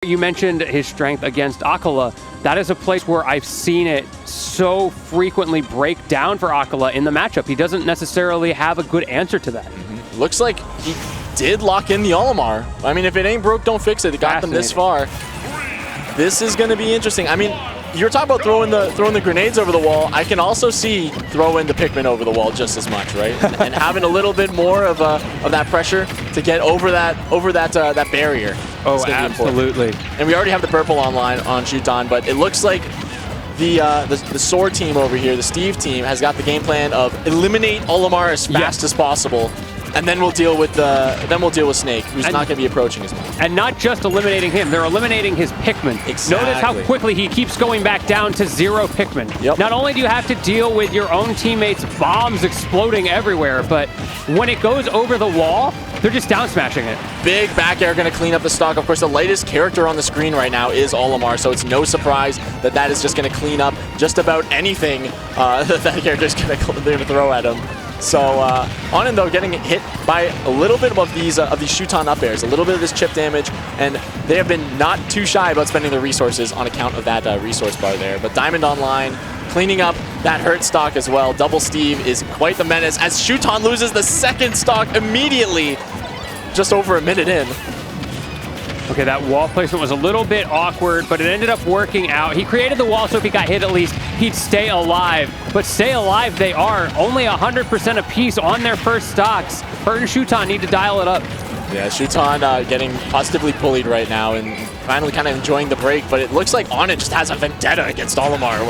You mentioned his strength against Akala. That is a place where I've seen it so frequently break down for Akala in the matchup. He doesn't necessarily have a good answer to that. Looks like he did lock in the Olimar. I mean, if it ain't broke, don't fix it. It got them this far. This is going to be interesting. I mean, you're talking about throwing the grenades over the wall. I can also see throwing the Pikmin over the wall just as much, right? And having a little bit more of that pressure to get over that barrier. Oh, absolutely. And we already have the purple online on Shuton, but it looks like the Soar team over here, the Steve team, has got the game plan of eliminate Olimar as fast as possible. And then we'll deal with Snake, who's not going to be approaching as much. And not just eliminating him, they're eliminating his Pikmin. Exactly. Notice how quickly he keeps going back down to 0 Pikmin. Yep. Not only do you have to deal with your own teammates' bombs exploding everywhere, but when it goes over the wall, they're just down smashing it. Big back air going to clean up the stock. Of course, the latest character on the screen right now is Olimar, so it's no surprise that is just going to clean up just about anything that character's going to throw at him. So Anin, though, getting hit by a little bit of these Shuton up airs, a little bit of this chip damage, and they have been not too shy about spending their resources on account of that resource bar there. But Diamond online, cleaning up that hurt stock as well. Double Steve is quite the menace as Shuton loses the second stock immediately, just over a minute in. Okay, that wall placement was a little bit awkward, but it ended up working out. He created the wall so if he got hit at least, he'd stay alive. But stay alive they are. Only 100% apiece on their first stocks. Bert and Shuton need to dial it up. Yeah, Shuton getting positively bullied right now and finally kind of enjoying the break, but it looks like Anin just has a vendetta against Olimar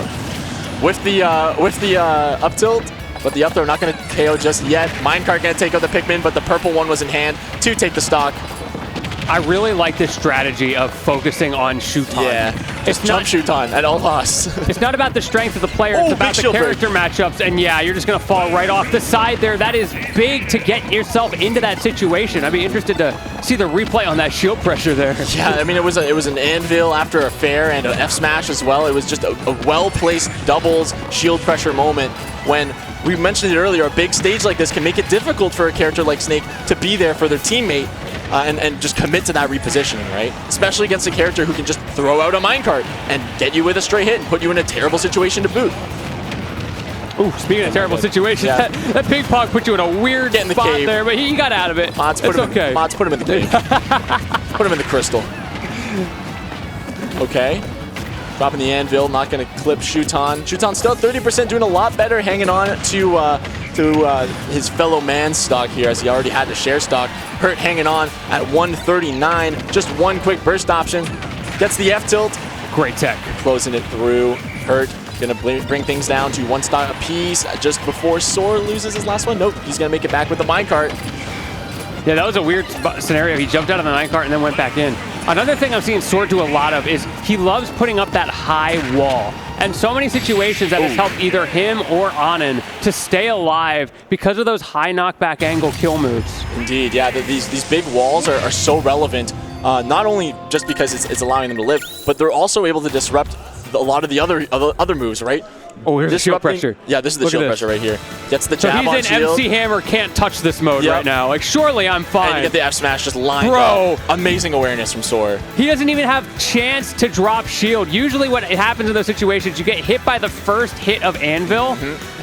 with the up tilt. But the up throw not going to KO just yet. Minecart going to take out the Pikmin, but the purple one was in hand to take the stock. I really like this strategy of focusing on Shuton. Yeah, just jump Shuton at all costs. It's not about the strength of the player, it's about the character matchups, and yeah, you're just going to fall right off the side there. That is big to get yourself into that situation. I'd be interested to see the replay on that shield pressure there. Yeah, I mean, it was an anvil after a fair and an F smash as well. It was just a well-placed doubles shield pressure moment when we mentioned it earlier, a big stage like this can make it difficult for a character like Snake to be there for their teammate. And just commit to that repositioning, right? Especially against a character who can just throw out a minecart and get you with a straight hit and put you in a terrible situation to boot. Ooh, speaking of terrible situations, that ping pong put you in a weird spot there, but he got out of it. Mods put him in the cave. Put him in the crystal. Okay. Dropping the anvil, not going to clip Shuton. Shuton still at 30%, doing a lot better, hanging on to his fellow man's stock here, as he already had the share stock. Hurt hanging on at 139. Just one quick burst option. Gets the F tilt. Great tech. Closing it through. Hurt going to bring things down to 1 stock apiece just before Soar loses his last one. Nope, he's going to make it back with the minecart. Yeah, that was a weird scenario. He jumped out of the minecart and then went back in. Another thing I'm seeing Soar do a lot of is he loves putting up that high wall. And so many situations that has helped either him or Anin to stay alive because of those high knockback angle kill moves. Indeed, yeah, these big walls are so relevant, not only just because it's allowing them to live, but they're also able to disrupt a lot of the other moves, right? Oh, here's the shield pressure. Yeah, this is the shield pressure right here. Gets the jab on shield. So he's in MC Hammer, can't touch this mode right now. Like, surely I'm fine. And you get the F smash just lined up. Amazing awareness from Soar. He doesn't even have chance to drop shield. Usually what happens in those situations, you get hit by the first hit of anvil,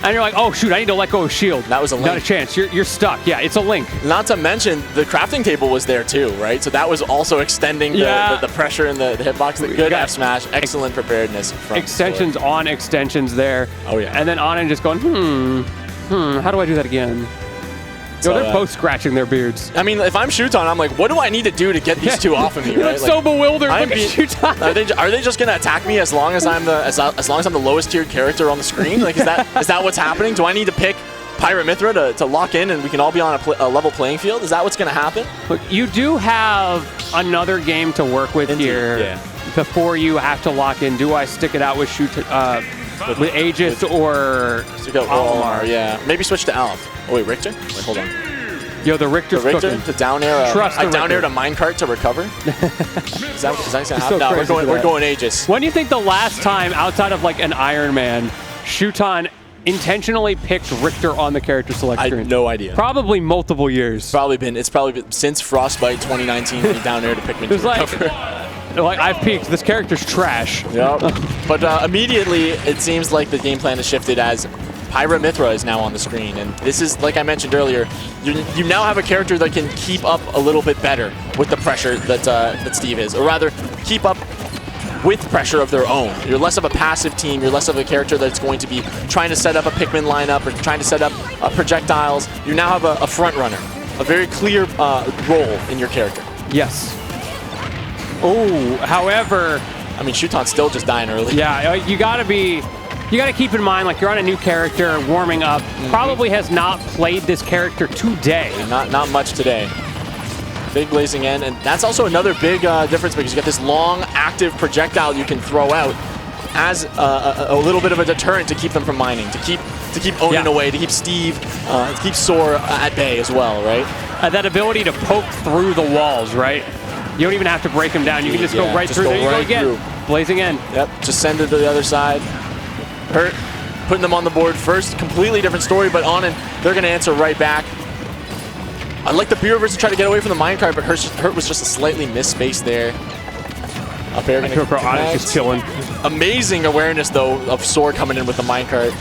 and you're like, oh shoot, I need to let go of shield. That was a link. Not a chance. You're stuck. Yeah, it's a link. Not to mention, the crafting table was there too, right? So that was also extending the pressure in the hitbox. The good F smash, excellent preparedness from extensions Soar. On extensions there. Oh yeah. And then Anin just going, how do I do that again? So, they're both scratching their beards. I mean, if I'm Shuton, I'm like, what do I need to do to get these two off of me? Right? So bewildered. Look at Shuton. Are they just gonna attack me as long as I'm the lowest tiered character on the screen? Like, is that what's happening? Do I need to pick Pirate Mithra to lock in and we can all be on a level playing field? Is that what's gonna happen? Look, you do have another game to work with here before you have to lock in. Do I stick it out with with Aegis or Olimar? Yeah, maybe switch to Alf. Oh wait, Richter? Wait, hold on. Yo, the Richter's cooking. To down air. I down air to minecart to recover. is that gonna happen? No, we're going Aegis. When do you think the last time outside of like an Iron Man, Shuton intentionally picked Richter on the character select screen? I have no idea. Probably multiple years. It's probably been since Frostbite 2019 when he down air to Pikmin to recover. like, I've peaked. This character's trash. Yep. But immediately, it seems like the game plan has shifted as Pyra Mithra is now on the screen. And this is, like I mentioned earlier, you now have a character that can keep up a little bit better with the pressure that Steve is. Or rather, keep up with pressure of their own. You're less of a passive team. You're less of a character that's going to be trying to set up a Pikmin lineup or trying to set up projectiles. You now have a front runner, a very clear role in your character. Yes. Oh, however, I mean, Shuton's still just dying early. Yeah, you gotta keep in mind, like, you're on a new character, warming up. Probably has not played this character today. Not much today. Big blazing end, and that's also another big difference because you got this long, active projectile you can throw out as a little bit of a deterrent to keep them from mining, to keep Onin away, to keep Steve, to keep Soar at bay as well, right? That ability to poke through the walls, right? You don't even have to break them down. You can just go right through. There you go again. Blazing end. Yep, just send it to the other side. Hurt, putting them on the board first. Completely different story, but Onin, they're going to answer right back. I like the Beerverse to try to get away from the minecart, but Hurt was just a slightly missed space there. Up air going to connect. Just killing. Amazing awareness, though, of Soar coming in with the minecart.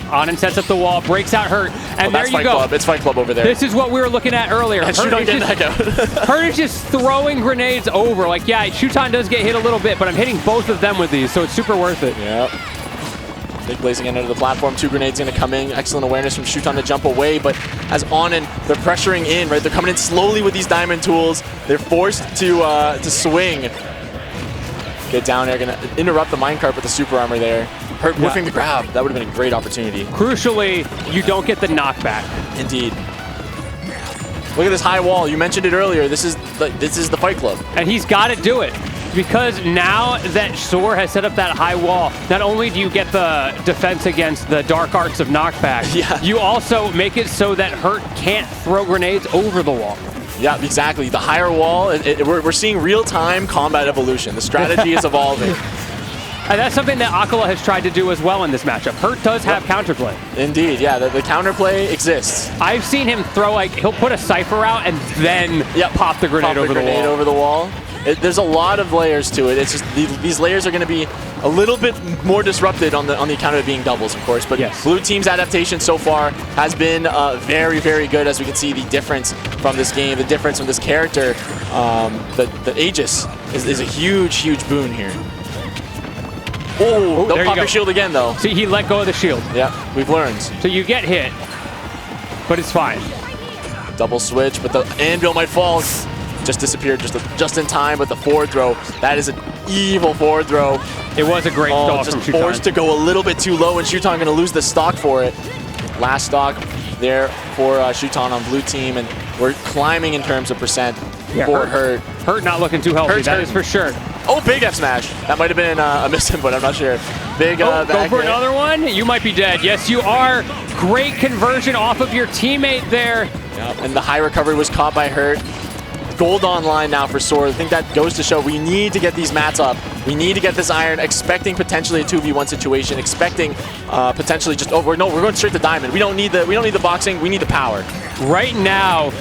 Onin sets up the wall, breaks out Hurt, and there you go. It's Fight Club over there. This is what we were looking at earlier. And Shuton getting that out. Hurt is just throwing grenades over. Like, yeah, Shuton does get hit a little bit, but I'm hitting both of them with these, so it's super worth it. Yep. Big blazing end under the platform. 2 grenades going to come in. Excellent awareness from Shuton to jump away, but as Onin, they're pressuring in, right? They're coming in slowly with these diamond tools. They're forced to swing. Get down there, going to interrupt the minecart with the super armor there. Hurt whiffing the grab. That would have been a great opportunity. Crucially, you don't get the knockback. Indeed. Look at this high wall. You mentioned it earlier. This is the Fight Club. And he's got to do it. Because now that Soar has set up that high wall, not only do you get the defense against the dark arts of knockback, you also make it so that Hurt can't throw grenades over the wall. Yeah, exactly. The higher wall, we're seeing real-time combat evolution. The strategy is evolving. And that's something that Akala has tried to do as well in this matchup. Hurt does have counterplay. Indeed, yeah, the counterplay exists. I've seen him throw, like, he'll put a Cypher out and then pop the grenade over the wall. There's a lot of layers to it. It's just these layers are going to be a little bit more disrupted on the account of it being doubles, of course. But Blue Team's adaptation so far has been very, very good. As we can see, the difference from this game, the difference from this character, the Aegis is a huge, huge boon here. Oh, they'll pop your shield again, though. See, he let go of the shield. Yeah, we've learned. So you get hit, but it's fine. Double switch, but the anvil might fall. Just disappeared just in time, but the forward throw, that is an evil forward throw. It was a great stall from Shuton. Just forced to go a little bit too low, and Shuton going to lose the stock for it. Last stock there for Shuton on Blue Team, and we're climbing in terms of percent for Hurt. Hurt not looking too healthy, that is for sure. Oh, big F smash. That might have been a miss input, I'm not sure. Big go for another one? You might be dead. Yes, you are. Great conversion off of your teammate there. Yep, and the high recovery was caught by Hurt. Gold online now for Soar. I think that goes to show we need to get these mats up. We need to get this iron, expecting potentially a 2v1 situation, expecting potentially just we're going straight to diamond. We don't need the boxing, we need the power. Right now,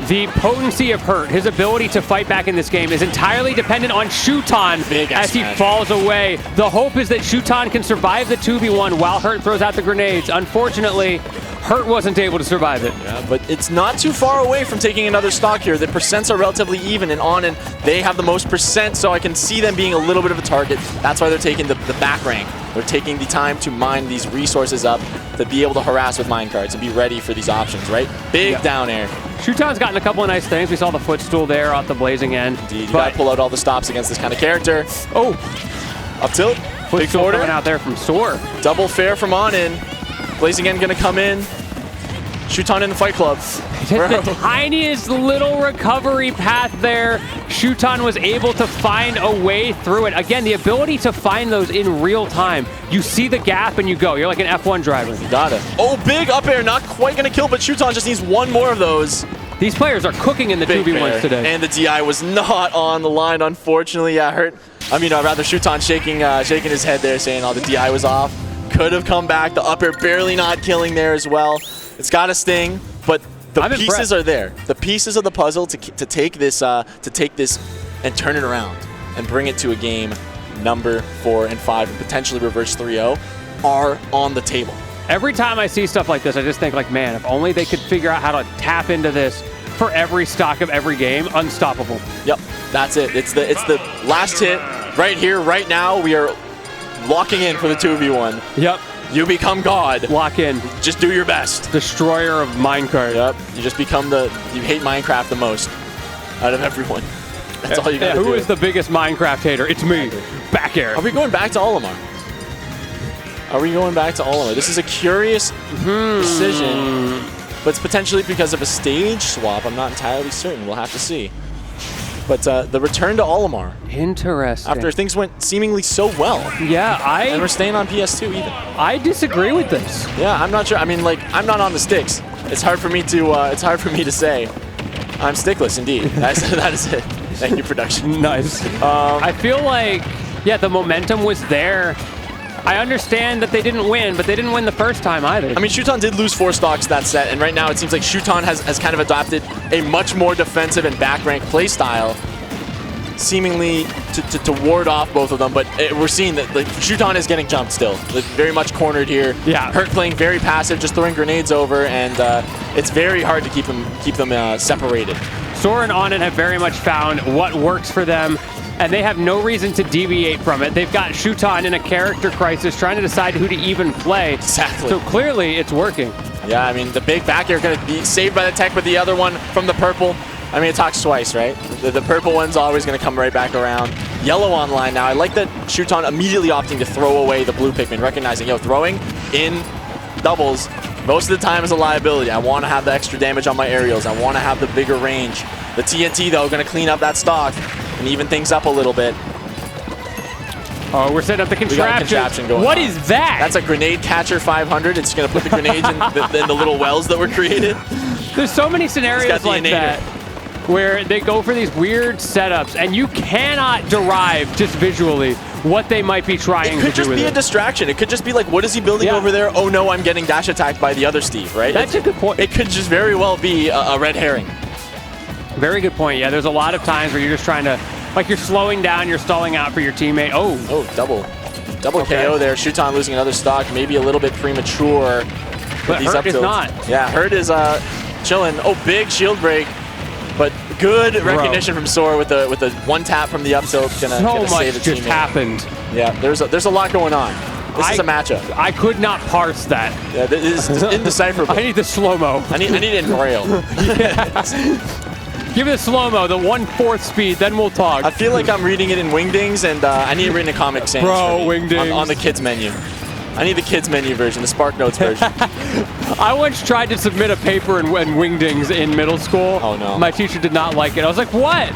the potency of Hurt, his ability to fight back in this game, is entirely dependent on Shuton as he falls away. The hope is that Shuton can survive the 2v1 while Hurt throws out the grenades. Unfortunately, Hurt wasn't able to survive it. Yeah, but it's not too far away from taking another stock here. The percents are relatively even, and Onin, they have the most percent, so I can see them being a little bit of a target. That's why they're taking the back rank. They're taking the time to mine these resources up to be able to harass with minecarts and be ready for these options, right? Big down air. Shuton's gotten a couple of nice things. We saw the footstool there off the blazing end. Indeed, you gotta pull out all the stops against this kind of character. Oh, up tilt. Big forwarder coming out there from Soar. Double fair from Onin. Blazing end gonna come in. Shuton in the Fight Club. Just the tiniest little recovery path there. Shuton was able to find a way through it. Again, the ability to find those in real time. You see the gap and you go. You're like an F1 driver. You got it. Oh, big up air. Not quite going to kill, but Shuton just needs one more of those. These players are cooking in the 2v1s today. And the DI was not on the line, unfortunately. Yeah, Hurt. I mean, rather Shuton shaking his head there, saying, oh, the DI was off. Could have come back. The up air barely not killing there as well. It's got to sting, but the pieces are there. The pieces of the puzzle to take this and turn it around and bring it to a game number 4 and 5 and potentially reverse 3-0 are on the table. Every time I see stuff like this, I just think like, man, if only they could figure out how to tap into this for every stock of every game, unstoppable. Yep, that's it. It's the last hit right here, right now. We are locking in for the 2v1. Yep. You become God. Lock in. Just do your best. Destroyer of minecart. Yep. You just become you hate Minecraft the most out of everyone. That's all you gotta do. Who is the biggest Minecraft hater? It's me. Back air. Are we going back to Olimar? This is a curious decision, but it's potentially because of a stage swap. I'm not entirely certain. We'll have to see. But the return to Olimar. Interesting. After things went seemingly so well. Yeah, And we're staying on PS2 even. I disagree with this. Yeah, I'm not sure. I mean, like, I'm not on the sticks. It's hard for me to say. I'm stickless indeed. That is it. Thank you, production. Nice. I feel like, yeah, the momentum was there. I understand that they didn't win, but they didn't win the first time either. I mean, Shuton did lose 4 stocks that set, and right now it seems like Shuton has kind of adopted a much more defensive and back rank play style, seemingly to ward off both of them. But we're seeing that like, Shuton is getting jumped still. Like, very much cornered here. Yeah. Hurt playing very passive, just throwing grenades over, and it's very hard to keep them separated. Soar and Onin have very much found what works for them, and they have no reason to deviate from it. They've got Shuton in a character crisis, trying to decide who to even play. Exactly. So clearly, it's working. Yeah, I mean, the big back air going to be saved by the tech, but the other one from the purple, I mean, it talks twice, right? The purple one's always going to come right back around. Yellow online now. I like that Shuton immediately opting to throw away the blue Pikmin, recognizing, yo, throwing in doubles most of the time is a liability. I want to have the extra damage on my aerials. I want to have the bigger range. The TNT, though, going to clean up that stock and even things up a little bit. Oh, we're setting up the contraption. We got a contraption going What on. is that? That's a grenade catcher 500. It's going to put the grenades in the little wells that were created. There's so many scenarios like that where they go for these weird setups, and you cannot derive just visually what they might be trying to do. It could just be a distraction. It could just be like, what is he building over there? Oh no, I'm getting dash attacked by the other Steve, right? That's a good point. It could just very well be a red herring. Very good point. Yeah, there's a lot of times where you're just trying to, like you're slowing down, you're stalling out for your teammate. Oh, double KO there. Shuton losing another stock, maybe a little bit premature. But Hurt is not. Yeah, Hurt is chilling. Oh, big shield break. But good recognition from Soar with the one tap from the up tilt. Gonna save the teammate. Just happened. Yeah, there's a lot going on. This is a matchup. I could not parse that. Yeah, this is indecipherable. I need the slow-mo. I need it in braille. Give me the slow-mo, the 1/4 speed, then we'll talk. I feel like I'm reading it in Wingdings, and I need it written in Comic Sans. Bro, Wingdings. On the kids menu. I need the kids menu version, the Spark Notes version. I once tried to submit a paper in Wingdings in middle school. Oh no. My teacher did not like it. I was like, what?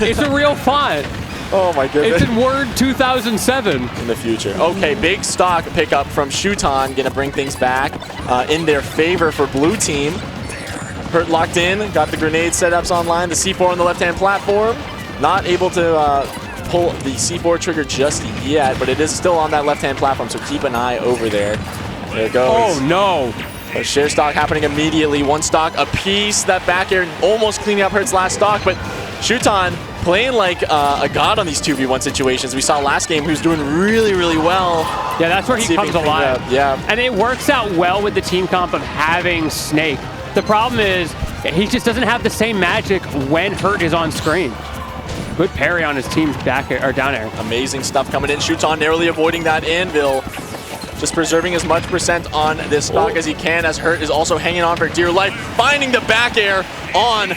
It's a real font. Oh my goodness. It's in Word 2007. In the future. Okay, big stock pickup from Shuton, gonna bring things back in their favor for blue team. Hurt locked in, got the grenade setups online, the C4 on the left-hand platform. Not able to pull the C4 trigger just yet, but it is still on that left-hand platform, so keep an eye over there. There it goes. Oh no. A share stock happening immediately. One stock apiece. That back air almost cleaning up Hurt's last stock, but Shuton playing like a god on these 2v1 situations. We saw last game he was doing really, really well. Yeah, that's where he comes alive. Yeah. And it works out well with the team comp of having Snake. The problem is he just doesn't have the same magic when Hurt is on screen. Good parry on his team's back air, or down air. Amazing stuff coming in. Shuton narrowly avoiding that anvil. Just preserving as much percent on this stock as he can, as Hurt is also hanging on for dear life. Finding the back air on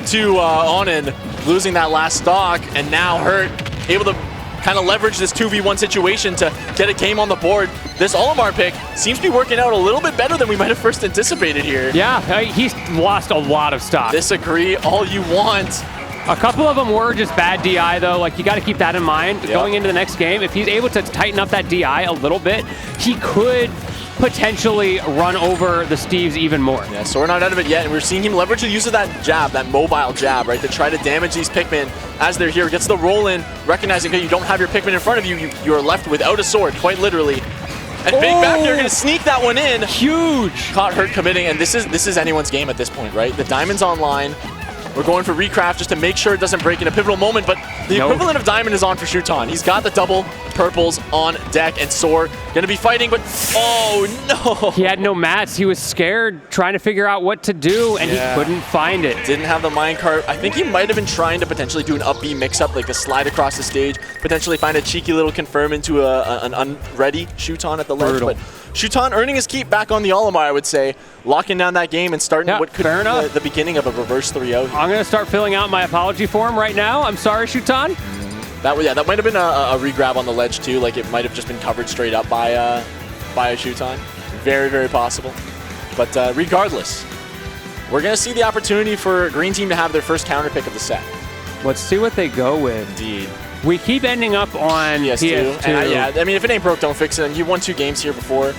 to Onin, losing that last stock, and now Hurt able to kind of leverage this 2v1 situation to get a game on the board. This Olimar pick seems to be working out a little bit better than we might have first anticipated here. Yeah, he's lost a lot of stock. Disagree all you want. A couple of them were just bad DI, though. Like, you got to keep that in mind going into the next game. If he's able to tighten up that DI a little bit, he could potentially run over the Steves even more. Yeah, so we're not out of it yet, and we're seeing him leverage the use of that jab, that mobile jab, right, to try to damage these Pikmin as they're here. Gets the roll in, recognizing that you don't have your Pikmin in front of you. You are left without a sword, quite literally. And big back there, going to sneak that one in. Huge. Caught Hurt committing, and this is anyone's game at this point, right? The diamond's online. We're going for recraft just to make sure it doesn't break in a pivotal moment, but the equivalent of diamond is on for Shuton. He's got the double purples on deck, and Soar gonna be fighting, but oh no! He had no mats. He was scared, trying to figure out what to do, and he couldn't find it. Didn't have the minecart. I think he might have been trying to potentially do an up B mix-up, like the slide across the stage, potentially find a cheeky little confirm into an unready Shuton at the ledge. But Shuton earning his keep back on the Olimar, I would say, locking down that game and starting what could be the beginning of a reverse 3-0. I'm going to start filling out my apology form right now. I'm sorry, Shuton. That might have been a regrab on the ledge too. Like it might have just been covered straight up by a Shuton. Very, very possible. But regardless, we're going to see the opportunity for Green Team to have their first counter pick of the set. Let's see what they go with. Indeed. We keep ending up on PS2. And I mean, if it ain't broke, don't fix it. And you won 2 games here before.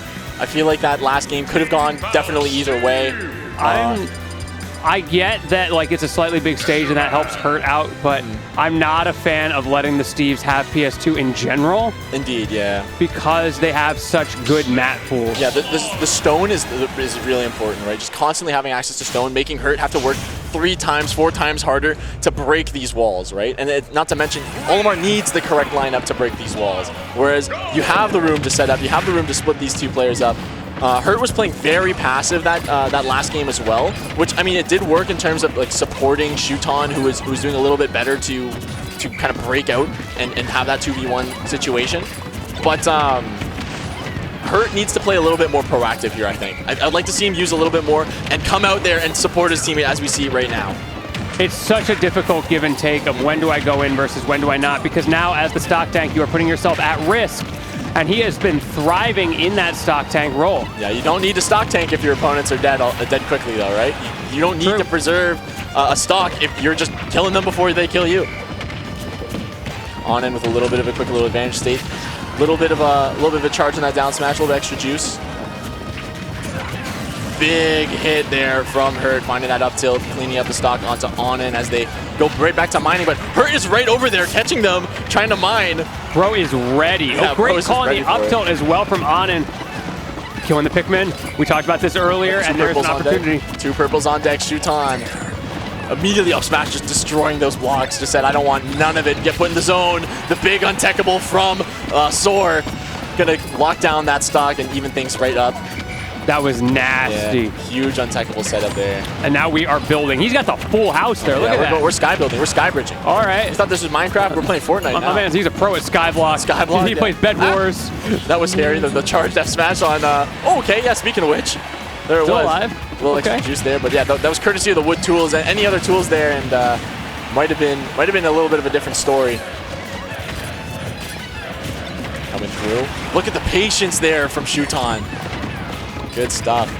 I feel like that last game could have gone definitely either way. I get that like it's a slightly big stage and that helps Hurt out, but I'm not a fan of letting the Steves have PS2 in general. Indeed, yeah. Because they have such good mat pools. Yeah, the stone is really important, right? Just constantly having access to stone, making Hurt have to work 3 times, 4 times harder to break these walls, right? And not to mention, Olimar needs the correct lineup to break these walls. Whereas you have the room to set up, you have the room to split these 2 players up. Hurt was playing very passive that last game as well, which I mean it did work in terms of like supporting Shuton, who was doing a little bit better to kind of break out and have that 2v1 situation. But Hurt needs to play a little bit more proactive here, I think. I'd like to see him use a little bit more and come out there and support his teammate as we see right now. It's such a difficult give and take of when do I go in versus when do I not, because now as the stock tank you are putting yourself at risk. And he has been thriving in that stock tank role. Yeah, you don't need to stock tank if your opponents are dead quickly, though, right? You don't need to preserve a stock if you're just killing them before they kill you. On in with a little bit of a quick little advantage state, little bit of a charge on that down smash, a little bit extra juice. Big hit there from Hurt, finding that up tilt, cleaning up the stock onto Onin as they go right back to mining, but Hurt is right over there catching them, trying to mine. Bro is ready. Yeah, great call on the up tilt as well from Onin. Killing the Pikmin. We talked about this earlier, and there's an opportunity. 2 purples on deck, Shuton. Immediately up smash, just destroying those blocks. Just said, I don't want none of it. Get put in the zone. The big untechable from Soar. Gonna lock down that stock and even things right up. That was nasty. Yeah, huge untechable setup there. And now we are building. He's got the full house there. Look at that. We're sky building. We're sky bridging. All right. I thought this was Minecraft. We're playing Fortnite now. My man, he's a pro at Skyblock. Skyblock. He plays Bed Wars. That was scary. The charged F smash on. Oh, okay. Yeah. Speaking of which, there it Still was. alive. A little extra juice there, but yeah, that was courtesy of the wood tools. Any other tools there, and might have been a little bit of a different story. Coming through. Look at the patience there from Shuton. Good stuff.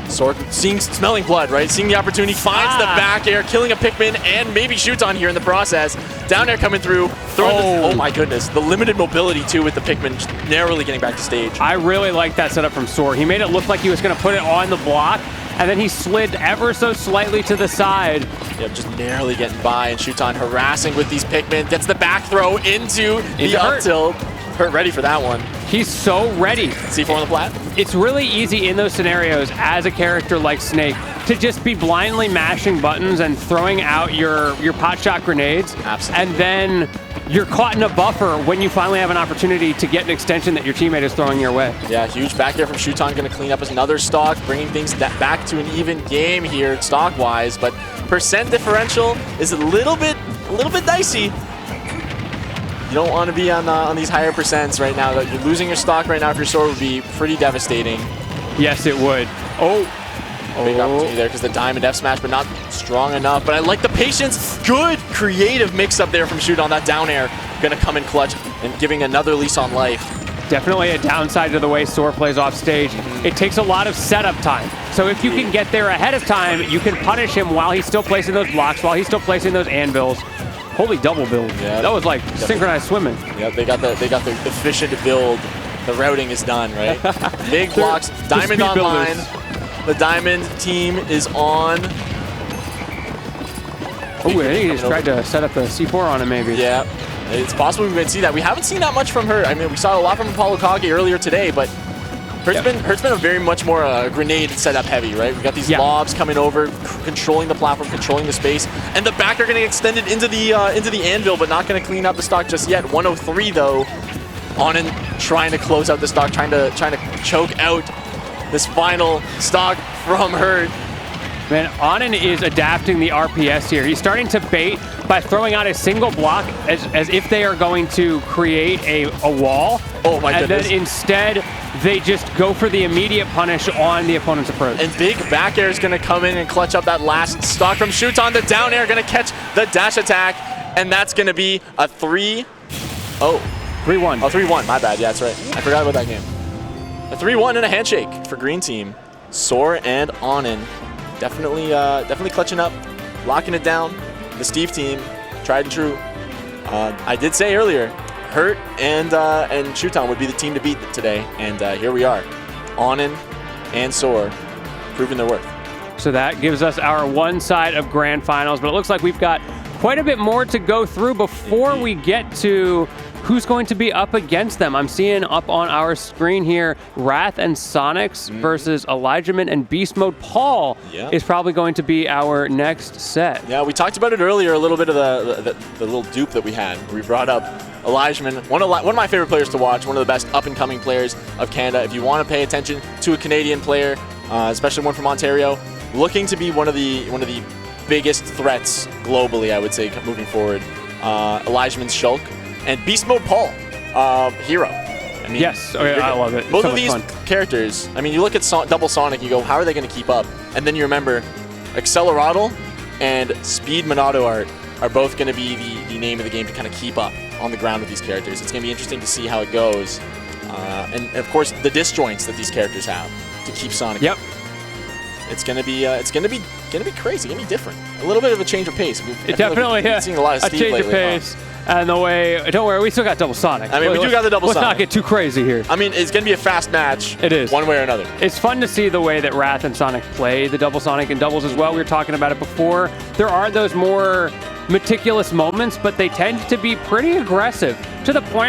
Soar smelling blood, right? Seeing the opportunity, finds the back air, killing a Pikmin and maybe Shuton here in the process. Down air coming through, throwing oh my goodness. The limited mobility too with the Pikmin just narrowly getting back to stage. I really like that setup from Soar. He made it look like he was going to put it on the block, and then he slid ever so slightly to the side. Yep, just narrowly getting by, and Shuton harassing with these Pikmin. Gets the back throw into the up tilt. Hurt ready for that one. He's so ready. C4 on the plat. It's really easy in those scenarios as a character like Snake to just be blindly mashing buttons and throwing out your pot shot grenades. Absolutely. And then you're caught in a buffer when you finally have an opportunity to get an extension that your teammate is throwing your way. Yeah, huge back air from Shuton, going to clean up as another stock, bringing things back to an even game here stock-wise, but percent differential is a little bit dicey. You don't want to be on these higher percents right now. You're losing your stock right now if your Soar would be pretty devastating. Yes, it would. Big opportunity there because the diamond F smash, but not strong enough. But I like the patience. Good creative mix up there from Shuton on that down air. Going to come in clutch and giving another lease on life. Definitely a downside to the way Soar plays off stage. It takes a lot of setup time. So if you can get there ahead of time, you can punish him while he's still placing those blocks, while he's still placing those anvils. Holy double build. Yeah, that was like synchronized swimming. Yeah, they got the efficient build. The routing is done, right? Big blocks, diamond online. The diamond team is on. Oh, I think he just tried to set up the C4 on him maybe. Yeah, it's possible we might see that. We haven't seen that much from her. I mean, we saw a lot from Apollo Kage earlier today, but Hurt's been a very much more grenade setup heavy, right? We got these lobs coming over, controlling the platform, controlling the space, and the back are getting extended into the anvil, but not going to clean up the stock just yet. 103 though. Onin trying to close out the stock, trying to choke out this final stock from Hurt. Man, Onin is adapting the RPS here. He's starting to bait by throwing out a single block as if they are going to create a wall. Oh my goodness. And then instead, they just go for the immediate punish on the opponent's approach. And big back air is going to come in and clutch up that last stock from Shuton. The down air going to catch the dash attack, and that's going to be a 3-1. Oh, 3-1. My bad. Yeah, that's right. I forgot about that game. A 3-1 and a handshake for green team. Soar and Onin. Definitely clutching up, locking it down. The Steve team, tried and true. I did say earlier, Hurt and Shuton would be the team to beat today, and here we are. Onin and Soar proving their worth. So that gives us our one side of grand finals, but it looks like we've got quite a bit more to go through before we get to who's going to be up against them. I'm seeing up on our screen here, Wrath and Sonics versus Elijahman and Beast Mode. Paul is probably going to be our next set. Yeah, we talked about it earlier, a little bit of the little dupe that we had. We brought up Elijahman, one of my favorite players to watch, one of the best up-and-coming players of Canada. If you want to pay attention to a Canadian player, especially one from Ontario, looking to be one of the biggest threats globally, I would say, moving forward. Elijahman's Shulk. And Beast Mode Paul, hero. I mean, yes, I love it. Both of these characters, I mean, you look at Double Sonic, you go, how are they going to keep up? And then you remember Acceleratl and Speed Monado are both going to be the name of the game to kind of keep up on the ground with these characters. It's going to be interesting to see how it goes. And of course, the disjoints that these characters have to keep Sonic. Yep. It's gonna be crazy. Gonna be different. A little bit of a change of pace. It definitely is. Seeing a lot of Steve change lately, of pace. And the way, don't worry, we still got Double Sonic. I mean, we do got the Double Sonic. Let's not get too crazy here. I mean, it's gonna be a fast match. It is. One way or another. It's fun to see the way that Wrath and Sonic play the Double Sonic and doubles as well. We were talking about it before. There are those more meticulous moments, but they tend to be pretty aggressive to the point